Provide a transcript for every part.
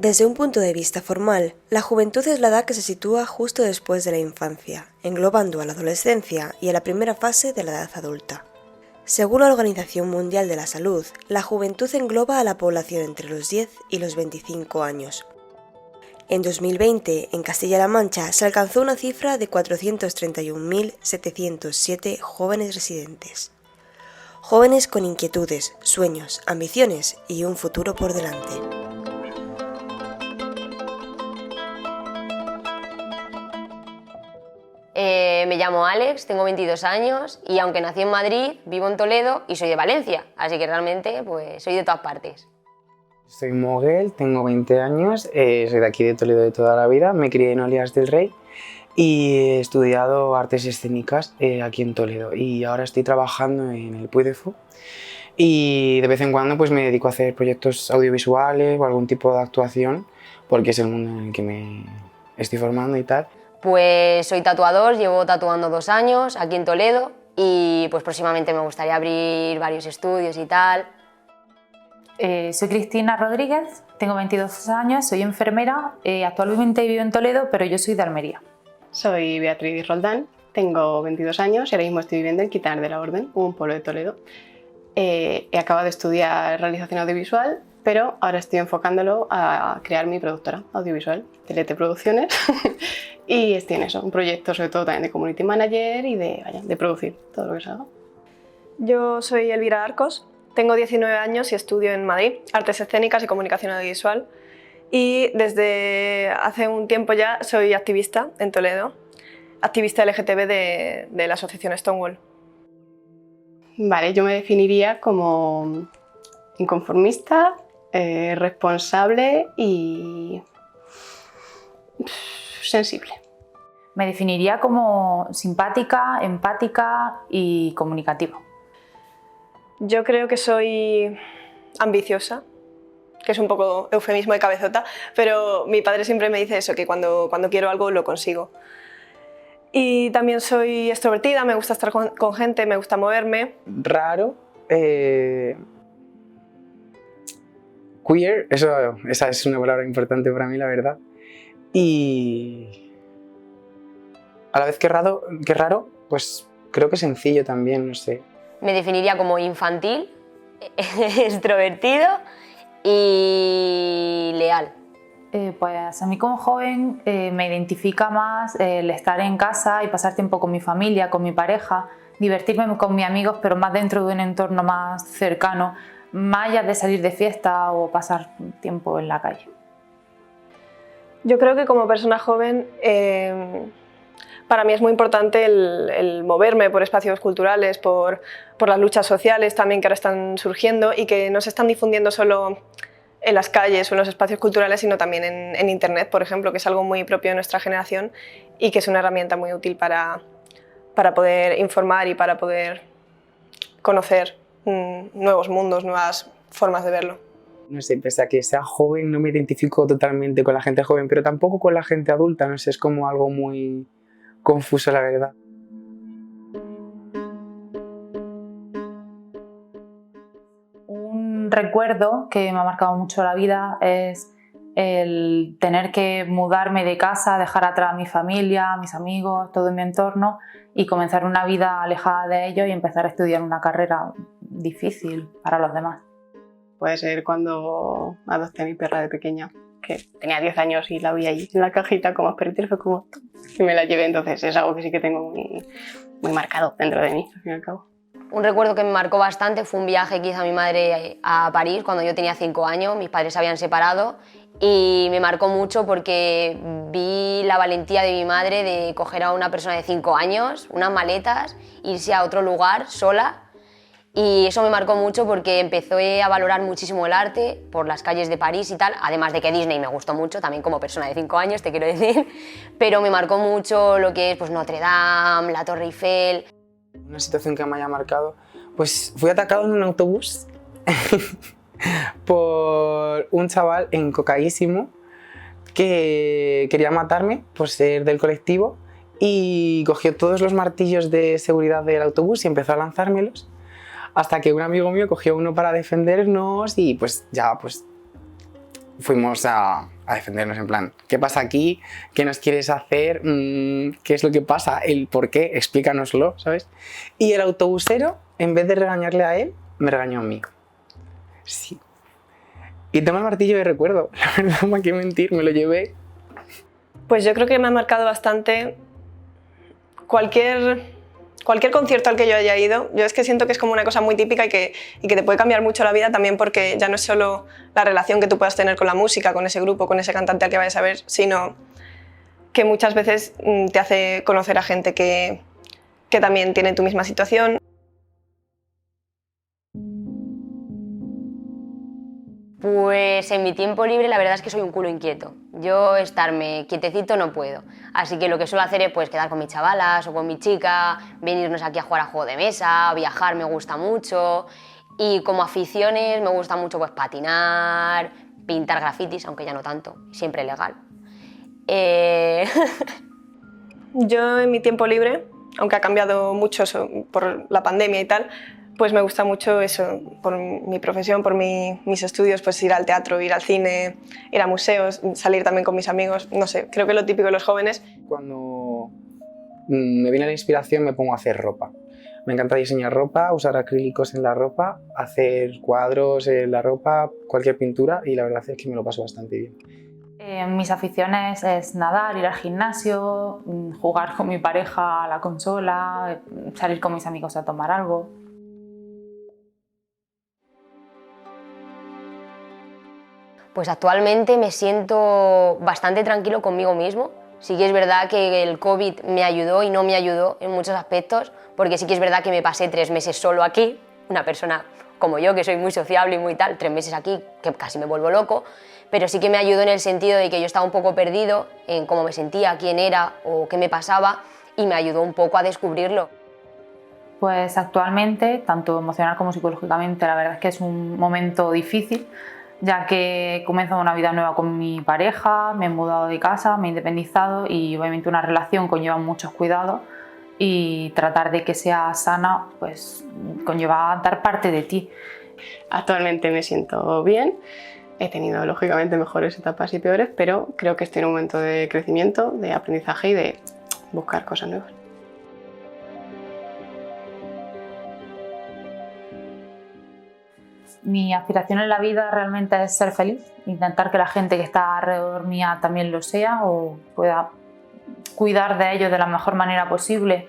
Desde un punto de vista formal, la juventud es la edad que se sitúa justo después de la infancia, englobando a la adolescencia y a la primera fase de la edad adulta. Según la Organización Mundial de la Salud, la juventud engloba a la población entre los 10 y los 25 años. En 2020, en Castilla-La Mancha, se alcanzó una cifra de 431.707 jóvenes residentes. Jóvenes con inquietudes, sueños, ambiciones y un futuro por delante. Me llamo Alex, tengo 22 años y aunque nací en Madrid, vivo en Toledo y soy de Valencia, así que realmente pues soy de todas partes. Soy Moguel, tengo 20 años, soy de aquí de Toledo de toda la vida, me crié en Olías del Rey y he estudiado artes escénicas aquí en Toledo y ahora estoy trabajando en el Puy de Fou y de vez en cuando pues me dedico a hacer proyectos audiovisuales o algún tipo de actuación porque es el mundo en el que me estoy formando y tal. Pues soy tatuador, llevo tatuando 2 años aquí en Toledo y pues próximamente me gustaría abrir varios estudios y tal. Soy Cristina Rodríguez, tengo 22 años, soy enfermera, actualmente vivo en Toledo, pero yo soy de Almería. Soy Beatriz Roldán, tengo 22 años y ahora mismo estoy viviendo en Quintanar de la Orden, un pueblo de Toledo. He acabado de estudiar realización audiovisual, pero ahora estoy enfocándolo a crear mi productora audiovisual, Telete Producciones, y estoy en eso, un proyecto sobre todo también de community manager y de producir todo lo que se haga. Yo soy Elvira Arcos, tengo 19 años y estudio en Madrid, Artes Escénicas y Comunicación Audiovisual, y desde hace un tiempo ya soy activista en Toledo, activista LGTB de la asociación Stonewall. Vale, yo me definiría como inconformista, responsable y sensible. Me definiría como simpática, empática y comunicativa. Yo creo que soy ambiciosa, que es un poco eufemismo de cabezota, pero mi padre siempre me dice eso, que cuando quiero algo lo consigo. Y también soy extrovertida, me gusta estar con gente, me gusta moverme. Raro, queer, esa es una palabra importante para mí, la verdad. Y a la vez que raro, pues creo que sencillo también, no sé. Me definiría como infantil, extrovertido y leal. Pues a mí como joven me identifica más el estar en casa y pasar tiempo con mi familia, con mi pareja, divertirme con mis amigos, pero más dentro de un entorno más cercano, más allá de salir de fiesta o pasar tiempo en la calle. Yo creo que como persona joven para mí es muy importante el moverme por espacios culturales, por las luchas sociales también que ahora están surgiendo y que no se están difundiendo solo en las calles o en los espacios culturales, sino también en Internet, por ejemplo, que es algo muy propio de nuestra generación y que es una herramienta muy útil para poder informar y para poder conocer nuevos mundos, nuevas formas de verlo. No sé, pese a que sea joven, no me identifico totalmente con la gente joven, pero tampoco con la gente adulta, no sé, es como algo muy confuso, la verdad. Un recuerdo que me ha marcado mucho la vida es el tener que mudarme de casa, dejar atrás a mi familia, a mis amigos, todo en mi entorno y comenzar una vida alejada de ellos y empezar a estudiar una carrera difícil para los demás. Puede ser cuando adopté a mi perra de pequeña, que tenía 10 años y la vi allí en la cajita como perrito y fue como y me la llevé, entonces es algo que sí que tengo muy marcado dentro de mí, al fin y al cabo. Un recuerdo que me marcó bastante fue un viaje que hizo mi madre a París cuando yo tenía 5 años, mis padres se habían separado y me marcó mucho porque vi la valentía de mi madre de coger a una persona de 5 años, unas maletas, irse a otro lugar sola. Y eso me marcó mucho porque empecé a valorar muchísimo el arte por las calles de París y tal, además de que Disney me gustó mucho, también como persona de 5 años, te quiero decir, pero me marcó mucho lo que es pues, Notre Dame, la Torre Eiffel. Una situación que me haya marcado, pues fui atacado en un autobús por un chaval encocaísimo que quería matarme por ser del colectivo y cogió todos los martillos de seguridad del autobús y empezó a lanzármelos. Hasta que un amigo mío cogió uno para defendernos y pues ya pues fuimos a defendernos en plan, ¿qué pasa aquí? ¿Qué nos quieres hacer? ¿Qué es lo que pasa? ¿El por qué? Explícanoslo, ¿sabes? Y el autobusero, en vez de regañarle a él, me regañó a mí. Sí. Y tengo el martillo de recuerdo, la verdad, ¿para qué mentir? Me lo llevé. Pues yo creo que me ha marcado bastante cualquier concierto al que yo haya ido. Yo es que siento que es como una cosa muy típica y que te puede cambiar mucho la vida también, porque ya no es solo la relación que tú puedas tener con la música, con ese grupo, con ese cantante al que vayas a ver, sino que muchas veces te hace conocer a gente que también tiene tu misma situación. Pues en mi tiempo libre la verdad es que soy un culo inquieto. Yo estarme quietecito no puedo. Así que lo que suelo hacer es pues quedar con mis chavalas o con mi chica, venirnos aquí a jugar a juego de mesa, viajar me gusta mucho. Y como aficiones me gusta mucho pues patinar, pintar grafitis, aunque ya no tanto, siempre legal. Yo en mi tiempo libre, aunque ha cambiado mucho por la pandemia y tal, pues me gusta mucho eso, por mi profesión, por mis estudios, pues ir al teatro, ir al cine, ir a museos, salir también con mis amigos, no sé, creo que lo típico de los jóvenes. Cuando me viene la inspiración me pongo a hacer ropa. Me encanta diseñar ropa, usar acrílicos en la ropa, hacer cuadros en la ropa, cualquier pintura, y la verdad es que me lo paso bastante bien. Mis aficiones es nadar, ir al gimnasio, jugar con mi pareja a la consola, salir con mis amigos a tomar algo. Pues actualmente me siento bastante tranquilo conmigo mismo. Sí que es verdad que el COVID me ayudó y no me ayudó en muchos aspectos, porque sí que es verdad que me pasé 3 meses solo aquí, una persona como yo, que soy muy sociable y muy tal, 3 meses aquí, que casi me vuelvo loco, pero sí que me ayudó en el sentido de que yo estaba un poco perdido en cómo me sentía, quién era o qué me pasaba, y me ayudó un poco a descubrirlo. Pues actualmente, tanto emocional como psicológicamente, la verdad es que es un momento difícil, ya que he comenzado una vida nueva con mi pareja, me he mudado de casa, me he independizado y obviamente una relación conlleva muchos cuidados y tratar de que sea sana pues conlleva dar parte de ti. Actualmente me siento bien, he tenido lógicamente mejores etapas y peores, pero creo que estoy en un momento de crecimiento, de aprendizaje y de buscar cosas nuevas. Mi aspiración en la vida realmente es ser feliz, intentar que la gente que está alrededor mía también lo sea o pueda cuidar de ellos de la mejor manera posible.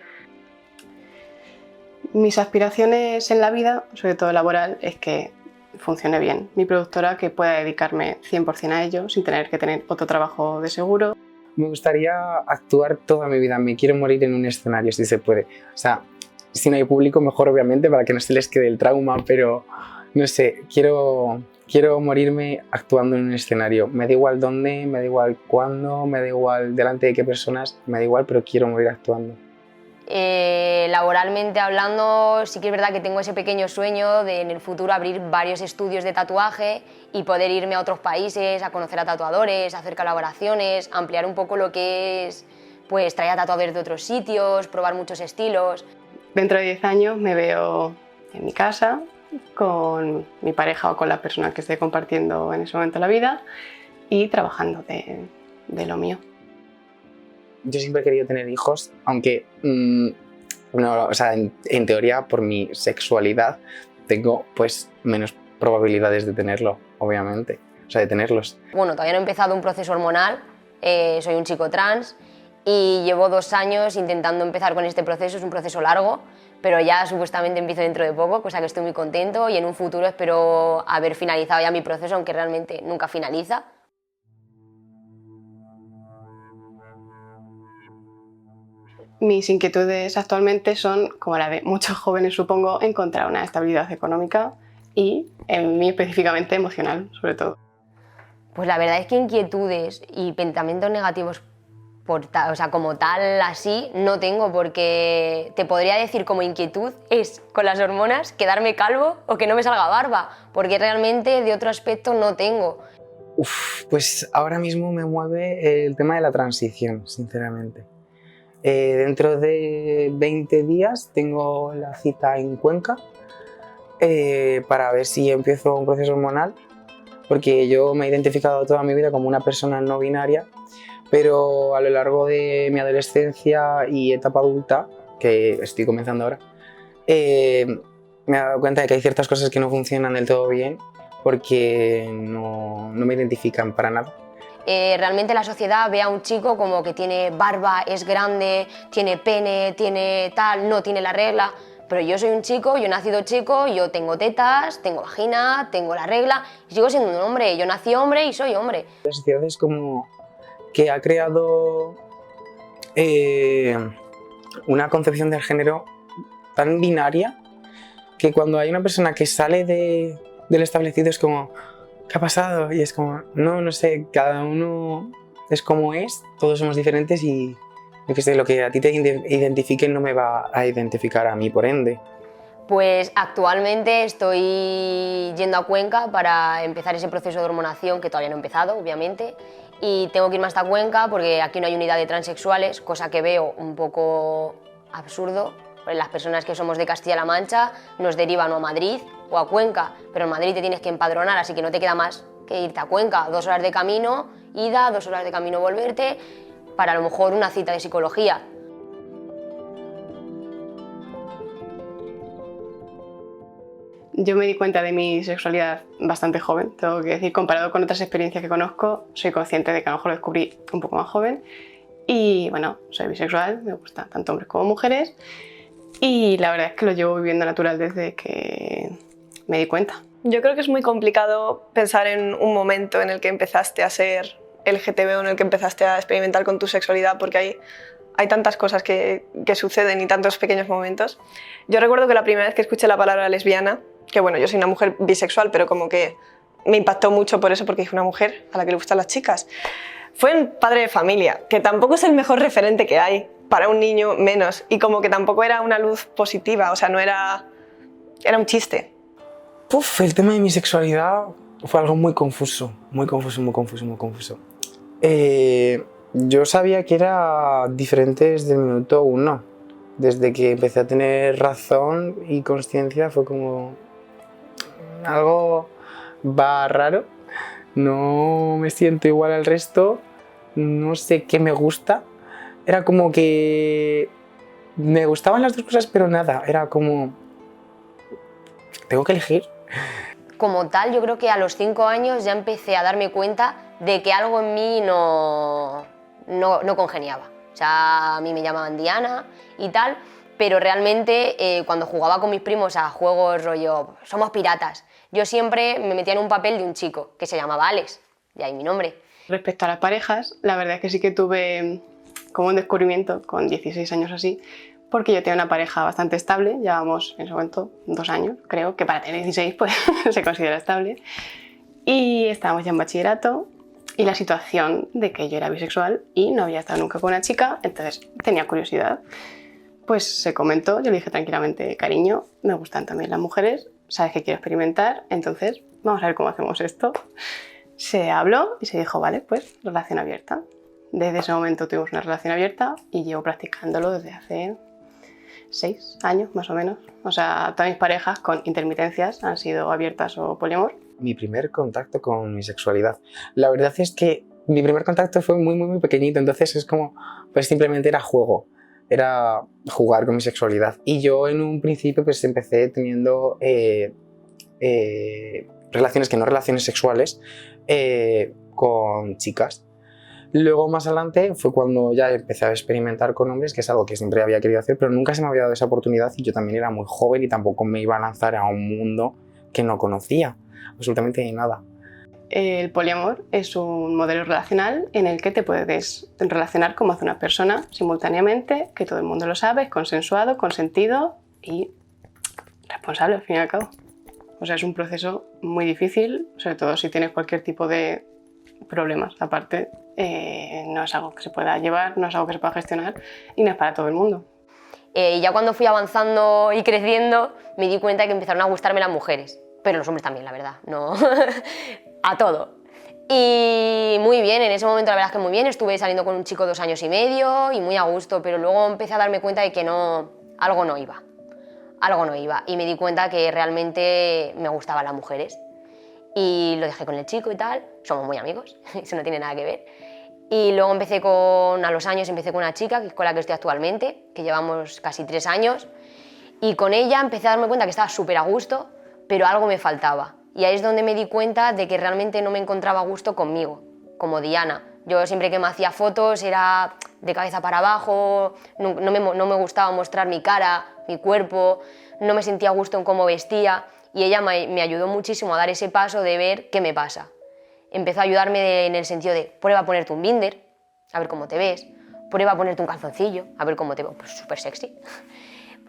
Mis aspiraciones en la vida, sobre todo laboral, es que funcione bien. Mi productora, que pueda dedicarme 100% a ello sin tener que tener otro trabajo de seguro. Me gustaría actuar toda mi vida, me quiero morir en un escenario si se puede. O sea, si no hay público mejor obviamente para que no se les quede el trauma, pero no sé, quiero morirme actuando en un escenario. Me da igual dónde, me da igual cuándo, me da igual delante de qué personas, me da igual, pero quiero morir actuando. Laboralmente hablando, sí que es verdad que tengo ese pequeño sueño de en el futuro abrir varios estudios de tatuaje y poder irme a otros países, a conocer a tatuadores, hacer colaboraciones, ampliar un poco lo que es pues traer a tatuadores de otros sitios, probar muchos estilos. Dentro de 10 años me veo en mi casa con mi pareja o con la persona que esté compartiendo en ese momento la vida y trabajando de lo mío. Yo siempre he querido tener hijos, aunque no, o sea, en teoría por mi sexualidad tengo pues menos probabilidades de tenerlo, obviamente, o sea, de tenerlos. Bueno, todavía no he empezado un proceso hormonal, soy un chico trans y llevo 2 años intentando empezar con este proceso, es un proceso largo, pero ya supuestamente empiezo dentro de poco, cosa que estoy muy contento y en un futuro espero haber finalizado ya mi proceso, aunque realmente nunca finaliza. Mis inquietudes actualmente son, como la de muchos jóvenes supongo, encontrar una estabilidad económica y, en mí específicamente, emocional, sobre todo. Pues la verdad es que inquietudes y pensamientos negativos o sea, como tal, así, no tengo, porque te podría decir como inquietud es, con las hormonas, quedarme calvo o que no me salga barba, porque realmente de otro aspecto no tengo. Pues ahora mismo me mueve el tema de la transición, sinceramente. Dentro de 20 días tengo la cita en Cuenca para ver si empiezo un proceso hormonal porque yo me he identificado toda mi vida como una persona no binaria, pero a lo largo de mi adolescencia y etapa adulta, que estoy comenzando ahora, me he dado cuenta de que hay ciertas cosas que no funcionan del todo bien porque no me identifican para nada. Realmente la sociedad ve a un chico como que tiene barba, es grande, tiene pene, tiene tal, no tiene la regla. Pero yo soy un chico, yo he nacido chico, yo tengo tetas, tengo vagina, tengo la regla y sigo siendo un hombre. Yo nací hombre y soy hombre. La sociedad es como que ha creado una concepción del género tan binaria que cuando hay una persona que sale del establecido es como, ¿qué ha pasado? Y es como, no sé, cada uno es como es, todos somos diferentes y yo qué sé, lo que a ti te identifique no me va a identificar a mí, por ende. Pues actualmente estoy yendo a Cuenca para empezar ese proceso de hormonación que todavía no he empezado, obviamente, y tengo que irme hasta Cuenca porque aquí no hay unidad de transexuales, cosa que veo un poco absurdo. Las personas que somos de Castilla-La Mancha nos derivan o a Madrid o a Cuenca, pero en Madrid te tienes que empadronar, así que no te queda más que irte a Cuenca. 2 horas de camino, ida, 2 horas de camino volverte, para a lo mejor una cita de psicología. Yo me di cuenta de mi sexualidad bastante joven, tengo que decir, comparado con otras experiencias que conozco, soy consciente de que a lo mejor lo descubrí un poco más joven. Y bueno, soy bisexual, me gustan tanto hombres como mujeres. Y la verdad es que lo llevo viviendo natural desde que me di cuenta. Yo creo que es muy complicado pensar en un momento en el que empezaste a ser LGTB o en el que empezaste a experimentar con tu sexualidad, porque hay tantas cosas que suceden y tantos pequeños momentos. Yo recuerdo que la primera vez que escuché la palabra lesbiana, que bueno, yo soy una mujer bisexual, pero como que me impactó mucho por eso, porque dije una mujer a la que le gustan las chicas, fue en Padre de Familia, que tampoco es el mejor referente que hay, para un niño menos, y como que tampoco era una luz positiva, o sea, no era un chiste. El tema de mi sexualidad fue algo muy confuso. Yo sabía que era diferente desde el minuto 1. Desde que empecé a tener razón y conciencia fue como algo va raro. No me siento igual al resto, no sé qué me gusta. Era como que me gustaban las dos cosas, pero nada, era como tengo que elegir. Como tal, yo creo que a los 5 años ya empecé a darme cuenta de que algo en mí no congeniaba. O sea, a mí me llamaban Diana y tal, pero realmente cuando jugaba con mis primos a juegos rollo, somos piratas, yo siempre me metía en un papel de un chico que se llamaba Alex, de ahí mi nombre. Respecto a las parejas, la verdad es que sí que tuve como un descubrimiento con 16 años así, porque yo tenía una pareja bastante estable, llevábamos en ese momento 2 años, creo que para tener 16 pues se considera estable, y estábamos ya en bachillerato y la situación de que yo era bisexual y no había estado nunca con una chica, entonces tenía curiosidad, pues se comentó, yo le dije tranquilamente, cariño, me gustan también las mujeres, sabes que quiero experimentar, entonces vamos a ver cómo hacemos esto. Se habló y se dijo, vale, pues relación abierta. Desde ese momento tuvimos una relación abierta y llevo practicándolo desde hace 6 años más o menos. O sea, todas mis parejas con intermitencias han sido abiertas o poliamor. Mi primer contacto con mi sexualidad. La verdad es que mi primer contacto fue muy pequeñito, entonces es como, pues simplemente era juego, era jugar con mi sexualidad. Y yo en un principio pues empecé teniendo relaciones que no relaciones sexuales con chicas. Luego más adelante fue cuando ya empecé a experimentar con hombres, que es algo que siempre había querido hacer, pero nunca se me había dado esa oportunidad y yo también era muy joven y tampoco me iba a lanzar a un mundo que no conocía absolutamente nada. El poliamor es un modelo relacional en el que te puedes relacionar con más de una persona simultáneamente, que todo el mundo lo sabe, es consensuado, consentido y responsable al fin y al cabo. O sea, es un proceso muy difícil, sobre todo si tienes cualquier tipo de problemas. Aparte, no es algo que se pueda llevar, no es algo que se pueda gestionar y no es para todo el mundo. Y ya cuando fui avanzando y creciendo, me di cuenta que empezaron a gustarme las mujeres, pero los hombres también, la verdad, no a todo. Y muy bien, en ese momento la verdad es que muy bien, estuve saliendo con un chico 2 años y medio y muy a gusto, pero luego empecé a darme cuenta de que algo no iba y me di cuenta que realmente me gustaban las mujeres. y lo dejé con el chico y tal, somos muy amigos, eso no tiene nada que ver. Y luego a los años empecé con una chica, que es con la que estoy actualmente, que llevamos casi 3 años, y con ella empecé a darme cuenta que estaba súper a gusto, pero algo me faltaba. Y ahí es donde me di cuenta de que realmente no me encontraba a gusto conmigo, como Diana. Yo siempre que me hacía fotos era de cabeza para abajo, no me gustaba mostrar mi cara, mi cuerpo, no me sentía a gusto en cómo vestía, y ella me ayudó muchísimo a dar ese paso de ver qué me pasa. Empezó a ayudarme en el sentido de prueba a ponerte un binder, a ver cómo te ves, prueba a ponerte un calzoncillo, a ver cómo te veo, pues súper sexy.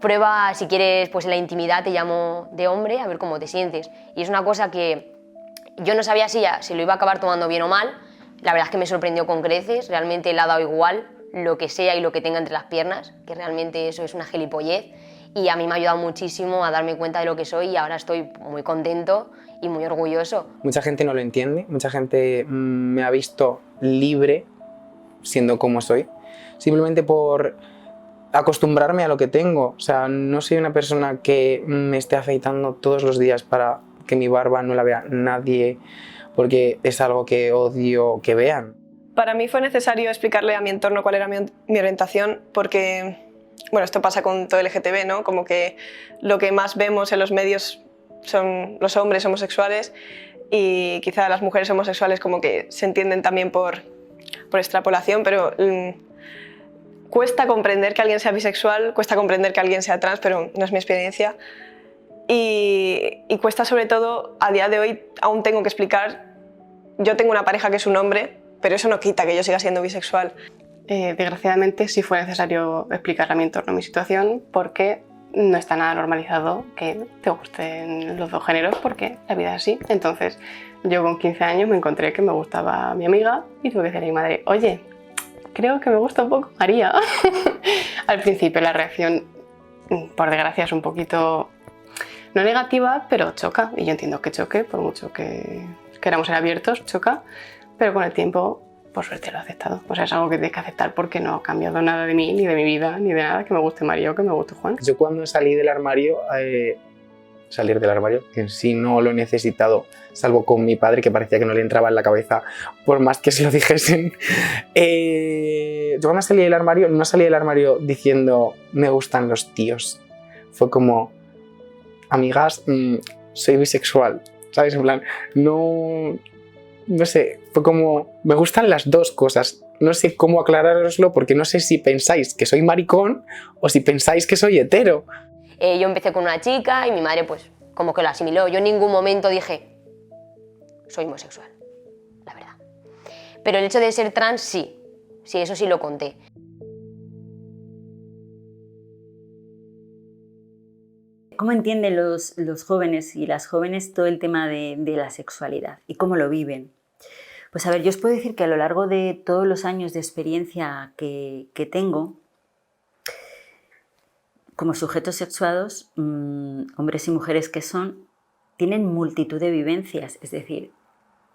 Prueba, si quieres, pues en la intimidad te llamo de hombre, a ver cómo te sientes. Y es una cosa que yo no sabía si lo iba a acabar tomando bien o mal. La verdad es que me sorprendió con creces, realmente le ha dado igual lo que sea y lo que tenga entre las piernas, que realmente eso es una gilipollez. Y a mí me ha ayudado muchísimo a darme cuenta de lo que soy y ahora estoy muy contento y muy orgulloso. Mucha gente no lo entiende, mucha gente me ha visto libre siendo como soy, simplemente por acostumbrarme a lo que tengo. O sea, no soy una persona que me esté afeitando todos los días para que mi barba no la vea nadie, porque es algo que odio que vean. Para mí fue necesario explicarle a mi entorno cuál era mi orientación, porque bueno, esto pasa con todo el LGTB, ¿no? Como que lo que más vemos en los medios son los hombres homosexuales y quizá las mujeres homosexuales como que se entienden también por extrapolación, pero cuesta comprender que alguien sea bisexual, cuesta comprender que alguien sea trans, pero no es mi experiencia. Y cuesta sobre todo, a día de hoy aún tengo que explicar, yo tengo una pareja que es un hombre, pero eso no quita que yo siga siendo bisexual. Desgraciadamente sí fue necesario explicar a mi entorno mi situación, porque no está nada normalizado que te gusten los dos géneros, porque la vida es así. Entonces yo con 15 años me encontré que me gustaba mi amiga y tuve que decirle a mi madre, oye, creo que me gusta un poco María. Al principio la reacción, por desgracia, es un poquito no negativa, pero choca, y yo entiendo que choque, por mucho que queramos ser abiertos, choca, pero con el tiempo, por suerte, lo he aceptado. O sea, es algo que tienes que aceptar porque no ha cambiado nada de mí, ni de mi vida, ni de nada, que me guste María o que me guste Juan. Yo cuando salí del armario, salir del armario, que en sí no lo he necesitado, salvo con mi padre, que parecía que no le entraba en la cabeza, por más que se lo dijesen. Yo cuando salí del armario, no salí del armario diciendo me gustan los tíos. Fue como, amigas, soy bisexual, ¿sabes? En plan, no sé, fue como, me gustan las dos cosas. No sé cómo aclarároslo porque no sé si pensáis que soy maricón o si pensáis que soy hetero. Yo empecé con una chica y mi madre pues como que lo asimiló. Yo en ningún momento dije, soy homosexual, la verdad. Pero el hecho de ser trans sí, eso sí lo conté. ¿Cómo entienden los jóvenes y las jóvenes todo el tema de la sexualidad y cómo lo viven? Pues a ver, yo os puedo decir que a lo largo de todos los años de experiencia que tengo, como sujetos sexuados, hombres y mujeres que son, tienen multitud de vivencias. Es decir,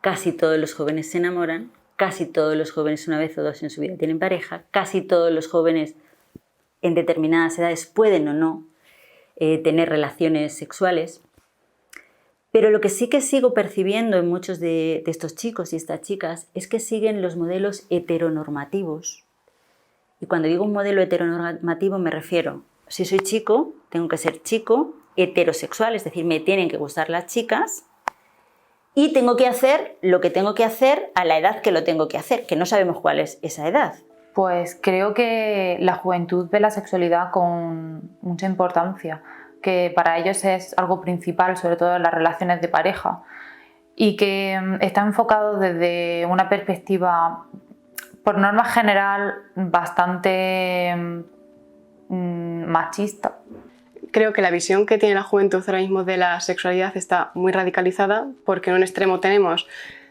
casi todos los jóvenes se enamoran, casi todos los jóvenes una vez o dos en su vida tienen pareja, casi todos los jóvenes en determinadas edades pueden o no tener relaciones sexuales. Pero lo que sí que sigo percibiendo en muchos de estos chicos y estas chicas es que siguen los modelos heteronormativos. Y cuando digo un modelo heteronormativo me refiero, si soy chico, tengo que ser chico, heterosexual, es decir, me tienen que gustar las chicas y tengo que hacer lo que tengo que hacer a la edad que lo tengo que hacer, que no sabemos cuál es esa edad. Pues creo que la juventud ve la sexualidad con mucha importancia, que para ellos es algo principal, sobre todo en las relaciones de pareja, y que está enfocado desde una perspectiva, por norma general, bastante machista. Creo que la visión que tiene la juventud ahora mismo de la sexualidad está muy radicalizada, porque en un extremo tenemos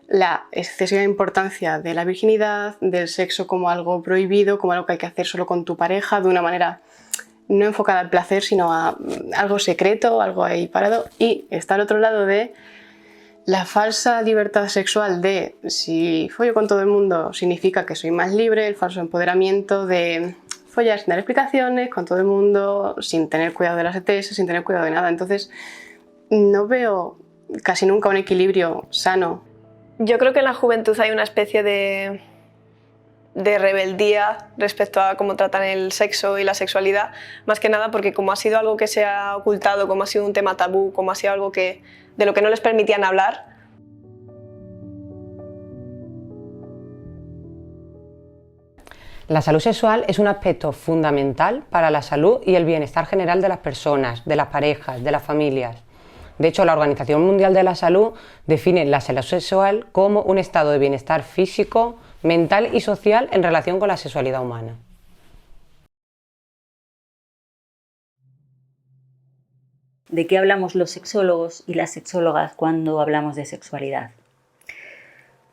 la excesiva importancia de la virginidad, del sexo como algo prohibido, como algo que hay que hacer solo con tu pareja, de una manera no enfocada al placer, sino a algo secreto, algo ahí parado. Y está al otro lado de la falsa libertad sexual de si follo con todo el mundo significa que soy más libre, el falso empoderamiento de follar sin dar explicaciones, con todo el mundo, sin tener cuidado de las ETS, sin tener cuidado de nada. Entonces no veo casi nunca un equilibrio sano. Yo creo que en la juventud hay una especie de rebeldía respecto a cómo tratan el sexo y la sexualidad, más que nada porque como ha sido algo que se ha ocultado, como ha sido un tema tabú, como ha sido algo de lo que no les permitían hablar. La salud sexual es un aspecto fundamental para la salud y el bienestar general de las personas, de las parejas, de las familias. De hecho, la Organización Mundial de la Salud define la salud sexual como un estado de bienestar físico, mental y social en relación con la sexualidad humana. ¿De qué hablamos los sexólogos y las sexólogas cuando hablamos de sexualidad?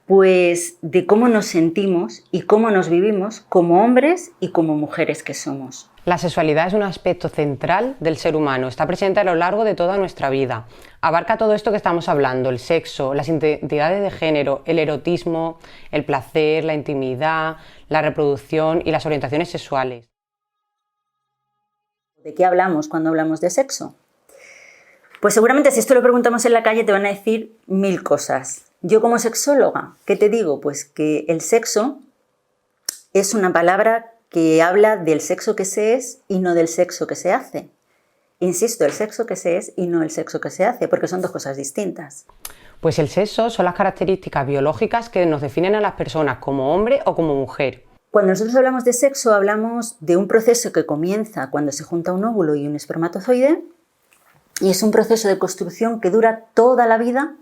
Pues de cómo nos sentimos y cómo nos vivimos como hombres y como mujeres que somos. La sexualidad es un aspecto central del ser humano, está presente a lo largo de toda nuestra vida. Abarca todo esto que estamos hablando, el sexo, las identidades de género, el erotismo, el placer, la intimidad, la reproducción y las orientaciones sexuales. ¿De qué hablamos cuando hablamos de sexo? Pues seguramente si esto lo preguntamos en la calle te van a decir 1000 cosas. Yo como sexóloga, ¿qué te digo? Pues que el sexo es una palabra que habla del sexo que se es y no del sexo que se hace. Insisto, el sexo que se es y no el sexo que se hace, porque son dos cosas distintas. Pues el sexo son las características biológicas que nos definen a las personas como hombre o como mujer. Cuando nosotros hablamos de sexo, hablamos de un proceso que comienza cuando se junta un óvulo y un espermatozoide, y es un proceso de construcción que dura toda la vida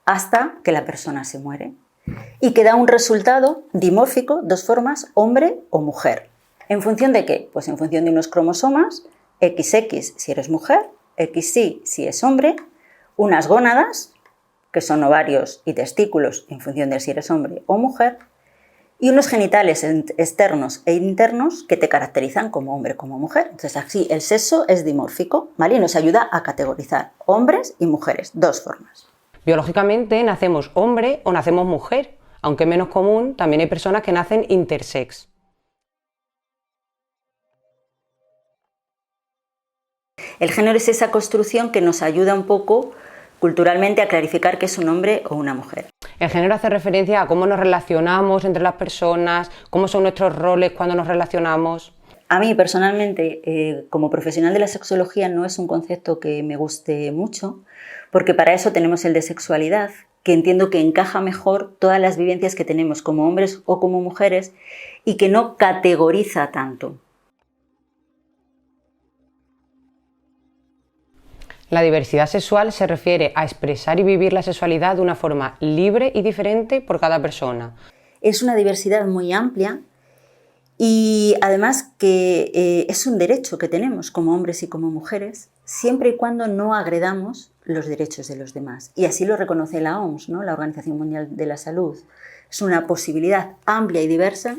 hasta que la persona se muere y que da un resultado dimórfico, dos formas, hombre o mujer. ¿En función de qué? Pues en función de unos cromosomas, XX si eres mujer, XY si es hombre, unas gónadas, que son ovarios y testículos en función de si eres hombre o mujer, y unos genitales externos e internos que te caracterizan como hombre o como mujer. Entonces así el sexo es dimórfico, ¿vale? Y nos ayuda a categorizar hombres y mujeres, dos formas. Biológicamente nacemos hombre o nacemos mujer, aunque menos común, también hay personas que nacen intersex. El género es esa construcción que nos ayuda un poco culturalmente a clarificar que es un hombre o una mujer. El género hace referencia a cómo nos relacionamos entre las personas, cómo son nuestros roles cuando nos relacionamos. A mí personalmente, como profesional de la sexología, no es un concepto que me guste mucho, porque para eso tenemos el de sexualidad, que entiendo que encaja mejor todas las vivencias que tenemos como hombres o como mujeres y que no categoriza tanto. La diversidad sexual se refiere a expresar y vivir la sexualidad de una forma libre y diferente por cada persona. Es una diversidad muy amplia y además que es un derecho que tenemos como hombres y como mujeres, siempre y cuando no agredamos los derechos de los demás. Y así lo reconoce la OMS, ¿no? La Organización Mundial de la Salud. Es una posibilidad amplia y diversa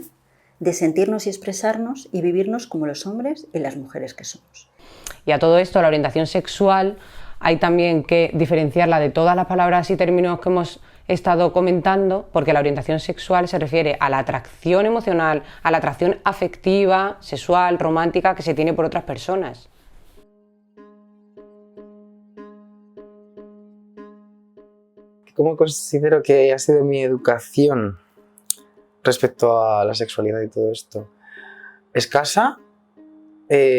de sentirnos y expresarnos y vivirnos como los hombres y las mujeres que somos. Y a todo esto, la orientación sexual, hay también que diferenciarla de todas las palabras y términos que hemos estado comentando, porque la orientación sexual se refiere a la atracción emocional, a la atracción afectiva, sexual, romántica que se tiene por otras personas. ¿Cómo considero que ha sido mi educación respecto a la sexualidad y todo esto? Escasa,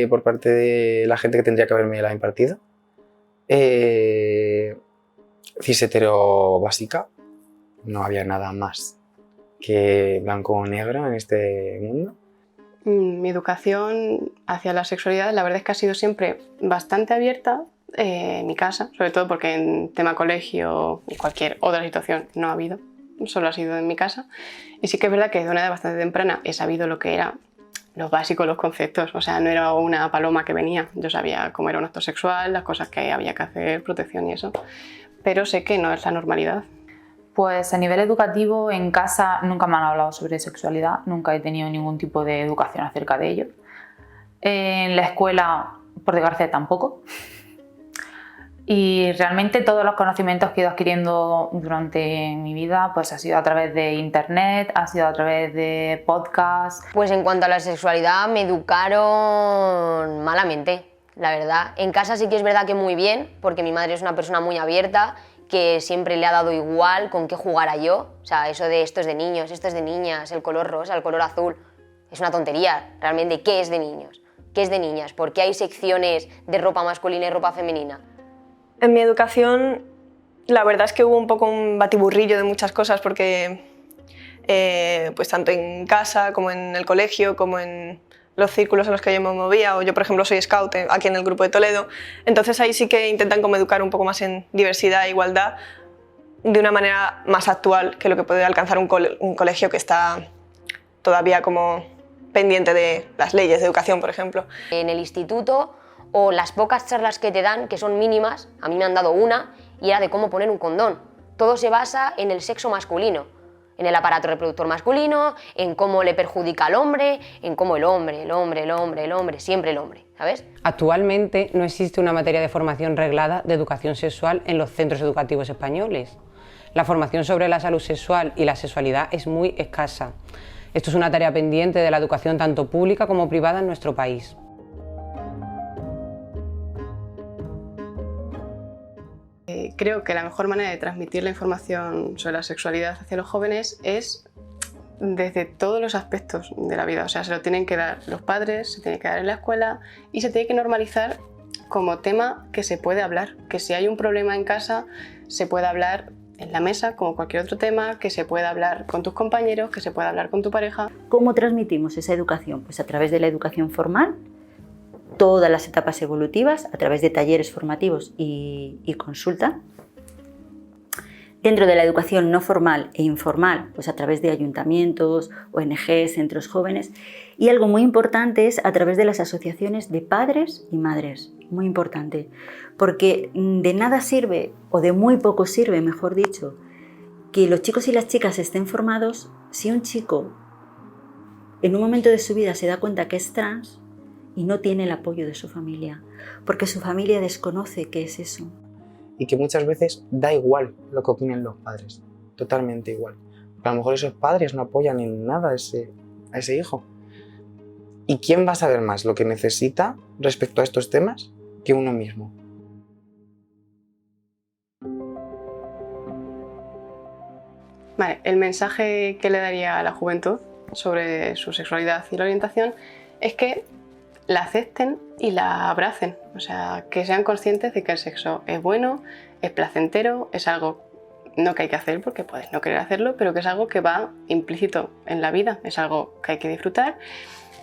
por parte de la gente que tendría que haberme la impartido. Cis-hetero básica, no había nada más que blanco o negro en este mundo. Mi educación hacia la sexualidad, la verdad es que ha sido siempre bastante abierta en mi casa, sobre todo porque en tema colegio y cualquier otra situación no ha habido, solo ha sido en mi casa. Y sí que es verdad que de una edad bastante temprana he sabido lo que era lo básico, los conceptos, o sea, no era una paloma que venía, yo sabía cómo era un acto sexual, las cosas que había que hacer, protección y eso, pero sé que no es la normalidad. Pues a nivel educativo, en casa nunca me han hablado sobre sexualidad, nunca he tenido ningún tipo de educación acerca de ello. En la escuela, por desgracia, tampoco. Y realmente todos los conocimientos que he ido adquiriendo durante mi vida pues ha sido a través de internet, ha sido a través de podcasts. Pues en cuanto a la sexualidad me educaron malamente, la verdad. En casa sí que es verdad que muy bien, porque mi madre es una persona muy abierta que siempre le ha dado igual con qué jugara yo. O sea, eso de esto es de niños, esto es de niñas, el color rosa, el color azul, es una tontería. Realmente, ¿qué es de niños? ¿Qué es de niñas? ¿Por qué hay secciones de ropa masculina y ropa femenina? En mi educación, la verdad es que hubo un poco un batiburrillo de muchas cosas porque pues tanto en casa como en el colegio, como en los círculos en los que yo me movía, o yo por ejemplo soy scout aquí en el grupo de Toledo, entonces ahí sí que intentan como educar un poco más en diversidad e igualdad de una manera más actual que lo que puede alcanzar un colegio que está todavía como pendiente de las leyes de educación, por ejemplo. En el instituto, o las pocas charlas que te dan, que son mínimas, a mí me han dado una, y era de cómo poner un condón. Todo se basa en el sexo masculino, en el aparato reproductor masculino, en cómo le perjudica al hombre, en cómo el hombre, siempre el hombre, ¿sabes? Actualmente no existe una materia de formación reglada de educación sexual en los centros educativos españoles. La formación sobre la salud sexual y la sexualidad es muy escasa. Esto es una tarea pendiente de la educación tanto pública como privada en nuestro país. Creo que la mejor manera de transmitir la información sobre la sexualidad hacia los jóvenes es desde todos los aspectos de la vida. O sea, se lo tienen que dar los padres, se tiene que dar en la escuela y se tiene que normalizar como tema que se puede hablar. Que si hay un problema en casa, se puede hablar en la mesa como cualquier otro tema, que se pueda hablar con tus compañeros, que se pueda hablar con tu pareja. ¿Cómo transmitimos esa educación? Pues a través de la educación formal, todas las etapas evolutivas, a través de talleres formativos y consulta. Dentro de la educación no formal e informal, pues a través de ayuntamientos, ONGs, centros jóvenes. Y algo muy importante es a través de las asociaciones de padres y madres. Muy importante, porque de nada sirve, o de muy poco sirve, mejor dicho, que los chicos y las chicas estén formados si un chico en un momento de su vida se da cuenta que es trans y no tiene el apoyo de su familia, porque su familia desconoce qué es eso. Y que muchas veces da igual lo que opinen los padres, totalmente igual. Porque a lo mejor esos padres no apoyan en nada a ese hijo. ¿Y quién va a saber más lo que necesita respecto a estos temas que uno mismo? Vale, el mensaje que le daría a la juventud sobre su sexualidad y la orientación es que la acepten y la abracen, o sea, que sean conscientes de que el sexo es bueno, es placentero, es algo no que hay que hacer porque puedes no querer hacerlo, pero que es algo que va implícito en la vida, es algo que hay que disfrutar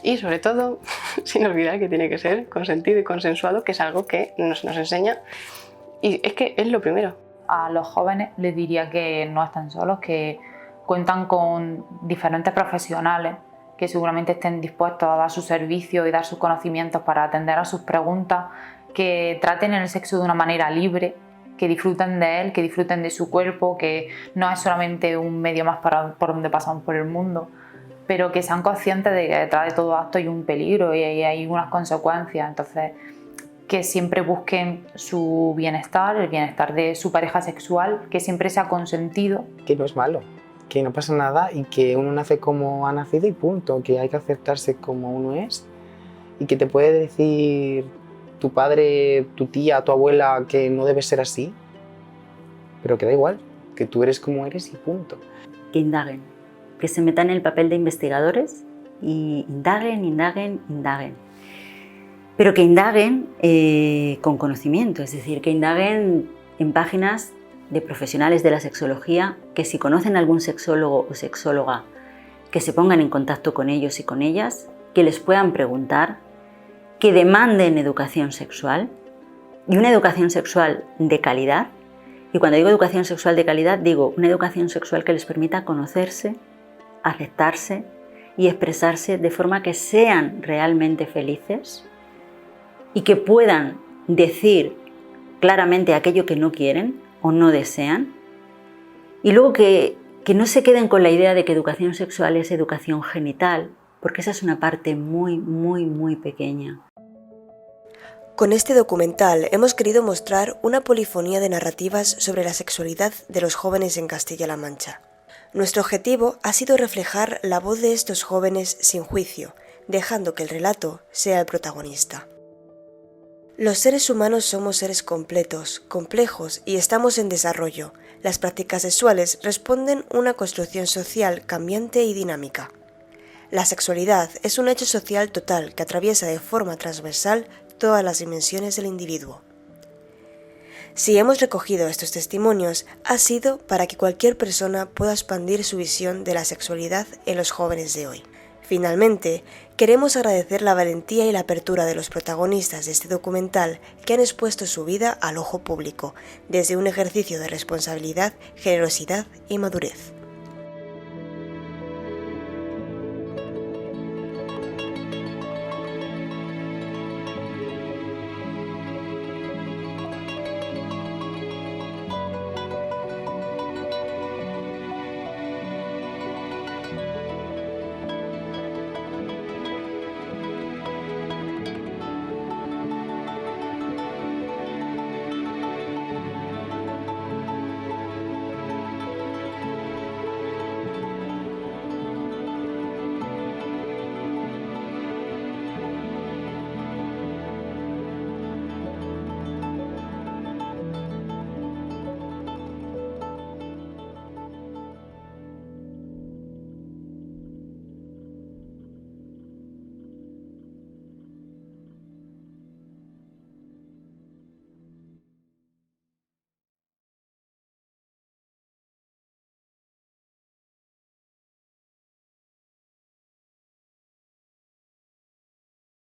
y sobre todo, sin olvidar que tiene que ser consentido y consensuado, que es algo que nos enseña y es que es lo primero. A los jóvenes les diría que no están solos, que cuentan con diferentes profesionales que seguramente estén dispuestos a dar su servicio y dar sus conocimientos para atender a sus preguntas, que traten el sexo de una manera libre, que disfruten de él, que disfruten de su cuerpo, que no es solamente un medio más por donde pasamos por el mundo, pero que sean conscientes de que detrás de todo acto hay un peligro y hay unas consecuencias. Entonces, que siempre busquen su bienestar, el bienestar de su pareja sexual, que siempre sea consentido. Que no es malo, que no pasa nada y que uno nace como ha nacido y punto, que hay que aceptarse como uno es y que te puede decir tu padre, tu tía, tu abuela que no debe ser así, pero que da igual, que tú eres como eres y punto. Que indaguen, que se metan en el papel de investigadores y indaguen, pero que indaguen con conocimiento, es decir, que indaguen en páginas de profesionales de la sexología, que si conocen a algún sexólogo o sexóloga, que se pongan en contacto con ellos y con ellas, que les puedan preguntar, que demanden educación sexual y una educación sexual de calidad. Y cuando digo educación sexual de calidad, digo una educación sexual que les permita conocerse, aceptarse y expresarse de forma que sean realmente felices y que puedan decir claramente aquello que no quieren o no desean, y luego que no se queden con la idea de que educación sexual es educación genital, porque esa es una parte muy pequeña. Con este documental hemos querido mostrar una polifonía de narrativas sobre la sexualidad de los jóvenes en Castilla-La Mancha. Nuestro objetivo ha sido reflejar la voz de estos jóvenes sin juicio, dejando que el relato sea el protagonista. Los seres humanos somos seres completos, complejos y estamos en desarrollo. Las prácticas sexuales responden a una construcción social cambiante y dinámica. La sexualidad es un hecho social total que atraviesa de forma transversal todas las dimensiones del individuo. Si hemos recogido estos testimonios, ha sido para que cualquier persona pueda expandir su visión de la sexualidad en los jóvenes de hoy. Finalmente, queremos agradecer la valentía y la apertura de los protagonistas de este documental que han expuesto su vida al ojo público, desde un ejercicio de responsabilidad, generosidad y madurez.